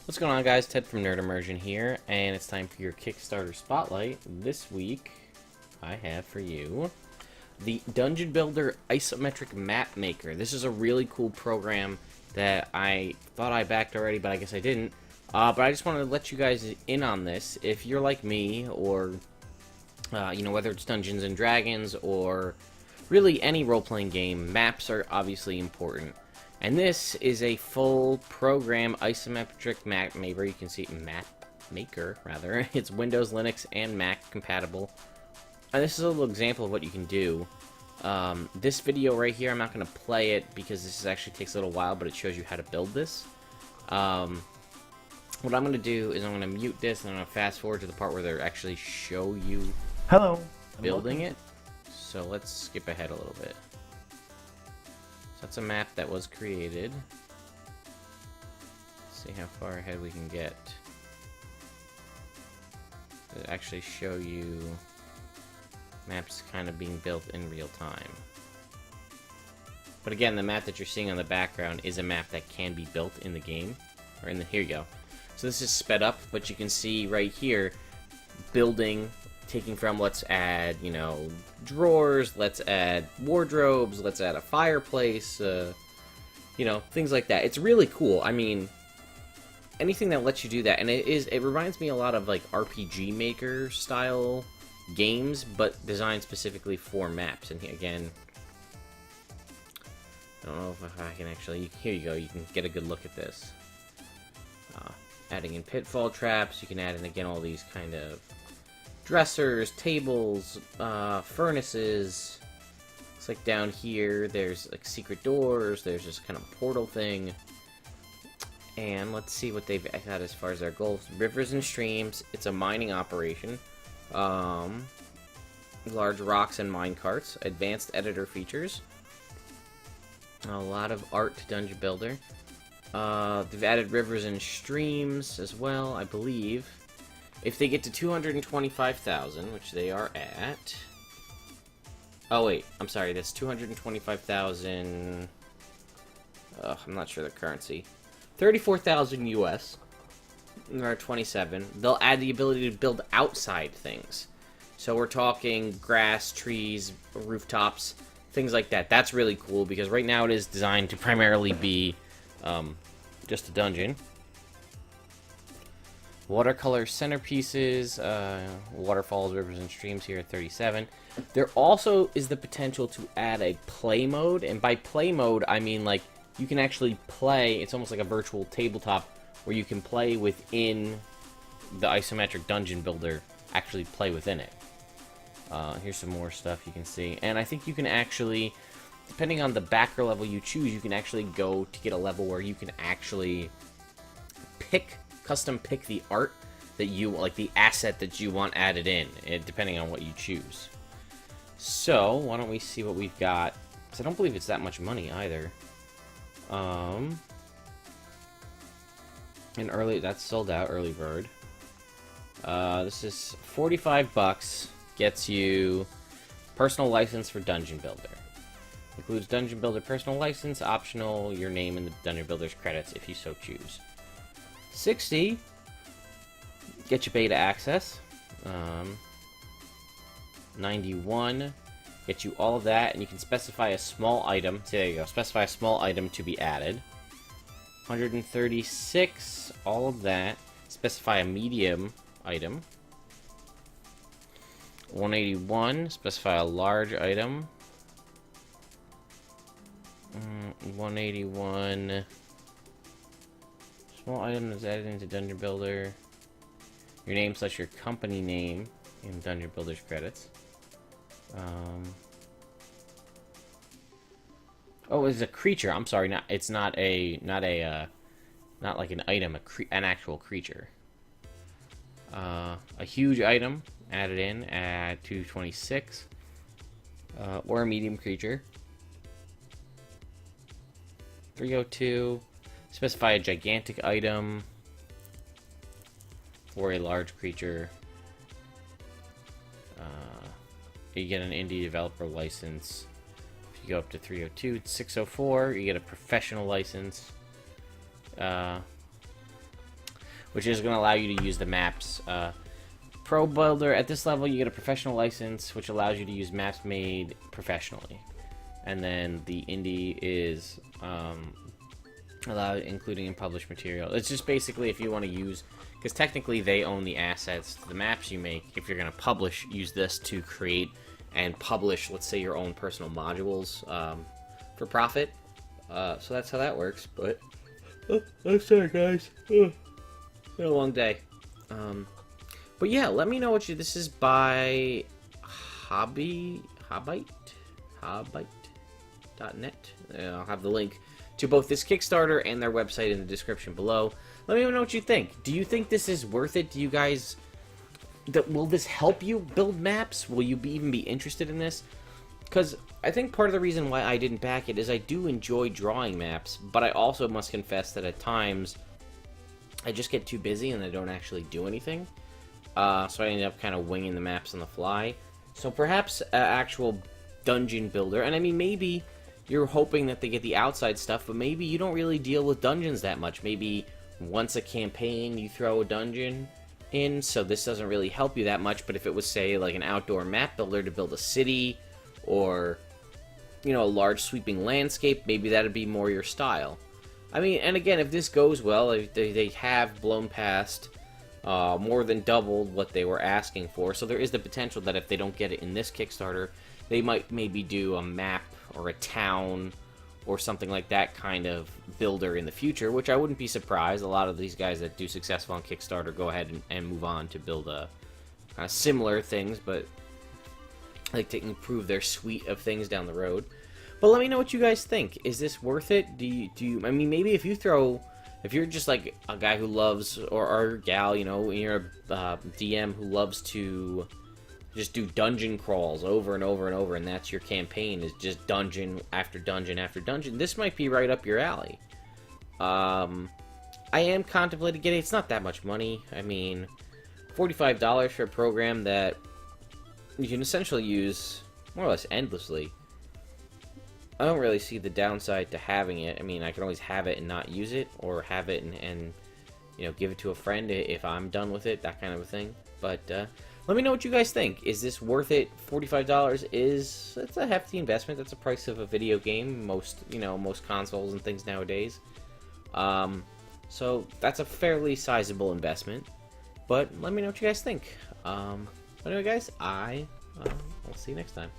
What's going on, guys? Ted from Immersion here, and it's time for your Kickstarter Spotlight. This week, I have for you the Dungeon Builder Isometric Map Maker. This is a really cool program that I thought I backed already, but I guess I didn't. But I just wanted to let you guys in on this. If you're like me, or, whether it's Dungeons and Dragons, or really any role-playing game, maps are obviously important. And this is a full program isometric map maker. You can see map maker, rather. It's Windows, Linux, and Mac compatible. And this is a little example of what you can do. This video right here, I'm not going to play it because this actually takes a little while, but it shows you how to build this. What I'm going to do is I'm going to mute this, and I'm going to fast forward to the part where they actually show you building it. So let's skip ahead a little bit. So that's a map that was created. Let's see how far ahead we can get. It'll actually show you maps kind of being built in real time. But again, the map that you're seeing on the background is a map that can be built in the game. Or in the, here you go. So this is sped up, but you can see right here, building, taking from, let's add, drawers, let's add wardrobes, let's add a fireplace, things like that. It's really cool. I mean, anything that lets you do that, and it reminds me a lot of, like, RPG Maker style games, but designed specifically for maps. And again, I don't know if I can actually, here you go, you can get a good look at this. Adding in pitfall traps, you can add in, again, all these kind of dressers, tables, furnaces. Looks like down here there's like secret doors, there's this kind of portal thing. And let's see what they've got as far as their goals. Rivers and streams, it's a mining operation. Large rocks and mine carts, advanced editor features. A lot of art to Dungeon Builder. They've added rivers and streams as well, I believe. If they get to 225,000, which they are at... Oh, wait. I'm sorry. That's 225,000... I'm not sure the currency. 34,000 US. There are 27. They'll add the ability to build outside things. So we're talking grass, trees, rooftops, things like that. That's really cool, because right now it is designed to primarily be just a dungeon. Watercolor centerpieces, waterfalls, rivers, and streams here at 37. There also is the potential to add a play mode, and by play mode, I mean, like, you can actually play, it's almost like a virtual tabletop, where you can play within the isometric dungeon builder, actually play within it. Here's some more stuff you can see, and I think you can actually, depending on the backer level you choose, you can actually go to get a level where you can actually custom pick the art that you, like the asset that you want added in, depending on what you choose. So, why don't we see what we've got, because I don't believe it's that much money either. In early, that's sold out, early bird. This is 45 bucks, gets you personal license for Dungeon Builder. Includes Dungeon Builder personal license, optional, your name in the Dungeon Builder's credits if you so choose. 60, get you beta access. 91, get you all of that, and you can specify a small item. So there you go, specify a small item to be added. 136, all of that. Specify a medium item. 181, specify a large item. 181... Small item is added into Dungeon Builder. Your name / your company name in Dungeon Builder's credits. Oh, it's a creature. I'm sorry. It's not like an item. An actual creature. A huge item added in at 226. Or a medium creature. 302. Specify a gigantic item or a large creature. You get an indie developer license. If you go up to 302, 604, you get a professional license. which is going to allow you to use the maps. Pro Builder, at this level, you get a professional license, which allows you to use maps made professionally. And then the indie is allowed, including in published material. It's just basically if you want to use, because technically they own the assets to the maps you make. If you're going to publish, use this to create and publish, let's say, your own personal modules for profit. So that's how that works. But I'm sorry, guys. It's been a long day. But yeah, let me know what you. This is by Hobbyte.net. I'll have the link to both this Kickstarter and their website in the description below. Let me know what you think. Do you think this is worth it? Do you guys... will this help you build maps? Will you even be interested in this? Because I think part of the reason why I didn't back it is I do enjoy drawing maps, but I also must confess that at times I just get too busy and I don't actually do anything. So I ended up kind of winging the maps on the fly. So perhaps an actual dungeon builder, and I mean, maybe you're hoping that they get the outside stuff, but maybe you don't really deal with dungeons that much. Maybe once a campaign you throw a dungeon in, so this doesn't really help you that much. But if it was, say, like an outdoor map builder to build a city, or, you know, a large sweeping landscape, maybe that'd be more your style. I mean, and again, if this goes well, they have blown past more than doubled what they were asking for, so there is the potential that if they don't get it in this Kickstarter, they might maybe do a map or a town or something like that kind of builder in the future, which I wouldn't be surprised. A lot of these guys that do successful on Kickstarter go ahead and move on to build similar things, but like to improve their suite of things down the road. But let me know what you guys think. Is this worth it? Do you I mean, maybe if you're just like a guy who loves, or a gal, you know, you're a DM who loves to just do dungeon crawls over and over and over, and that's your campaign, is just dungeon after dungeon after dungeon, this might be right up your alley. I am contemplating getting, it's not that much money. I mean, $45 for a program that you can essentially use more or less endlessly. I don't really see the downside to having it. I mean, I can always have it and not use it, or have it and you know, give it to a friend if I'm done with it, that kind of a thing. But let me know what you guys think. Is this worth it? $45 it's a hefty investment. That's the price of a video game. Most consoles and things nowadays. So that's a fairly sizable investment. But let me know what you guys think. Anyway, guys, I'll see you next time.